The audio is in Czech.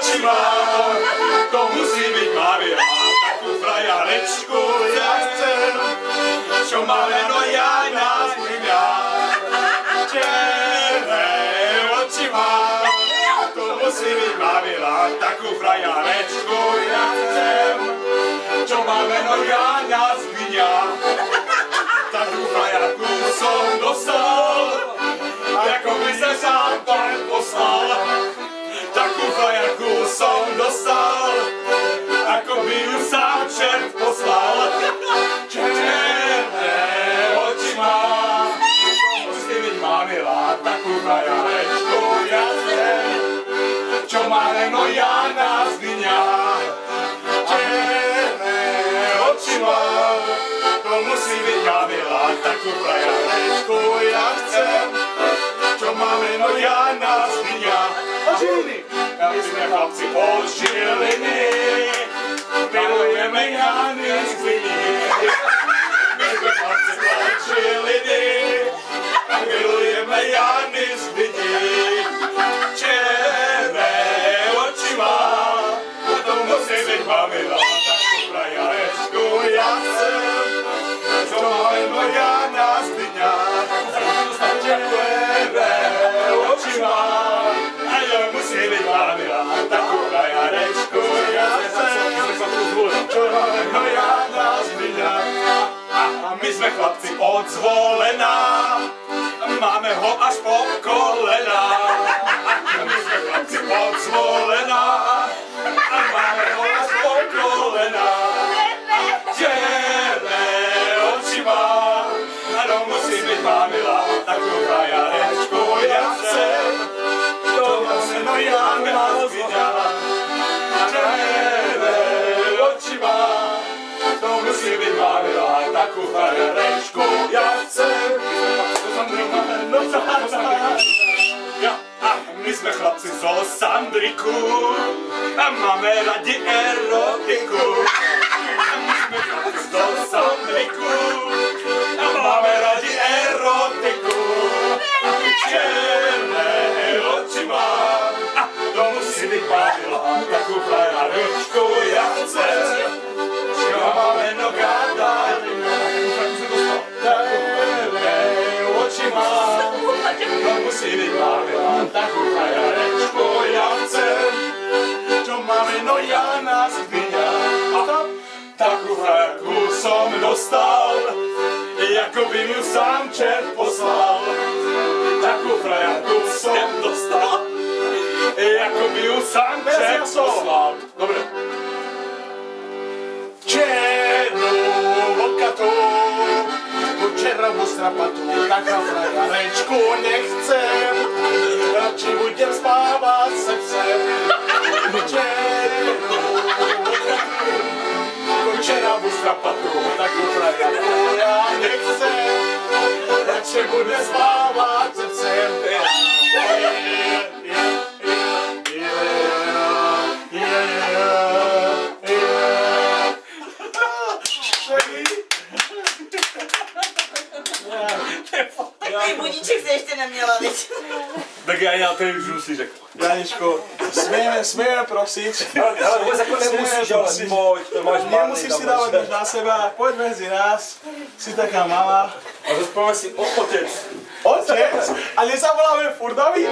oči má, to musí byť Mavila, takú frajarečku ja chcem, čo má meno Jana z Mňa. Černé oči má, to musí byť Mavila, takú frajarečku ja chcem, čo má meno Jana z Mňa. Takú frajarku som dostal, ako by sa sám pán poslal. Takú frajarku som dostal, ako by ju sám čert poslal. Černé oči má, musí byť Mavila, takú frajarečku ja chcem, čo má meno Jana z Mňa. Černé oči má, to musí byť Mavila, takú frajarečku ja chcem, čo má meno Jana z Mňa. My sme chlapci od Žiliny, milujeme Jany z Mňa. My sme chlapci od Žiliny, milujeme Jany z Mňa. Černé oči má, to musí byť Mavila, takú frajarečku ja chcem, čo má meno Jana z Mňa. Černé oči má, musí byť Mavila, takú frajarečku ja chcem, čo má meno Jana z Mňa. A my sme chlapci od Zvolena, máme ho až po kolena. My sme chlapci od Zvolena, máme ho až po kolena. Černé oči má, ano musí byť Mavila, takú frajarečku ja chcem, to má meno Jana z Mňa. Černé oči má, to musí byť Mavila, takú frajarečku ja chcem, my sme chlapci zo Sandriku a máme radi erotiku. My sme chlapci zo Sandriku a máme radi erotiku. Černé oči má, to musí byť Mavila, takú frajarečku ja chcem, čo má meno Katarina. Černé oči má, to musí byť Mavila, takú frajarečku ja chcem, čo má meno Jana z Mňa. Takú frajarku som dostal, ako by ju sám čert poslal. Takú frajarku som dostal, ako by ju sám čert poslal. Dobre. Černou vlkatou, černou strapatou, taká frajarečku nechcem, radši budem spávať se psem. Černou vlkatou, černou strapatou, takú frajarku ja nechcem, radši budem spávať se psem. Takový budíček se ještě neměla, viď? Tak já to už si řekl. Janičko, smejeme prosit. Ale vůbec jako nemusíš, ale pojď, to máš malý. Nemusíš si dávat nič na seba, pojď mezi nás, si taká malá. A zaspáme si otec. Otec? A nezavoláme furt David?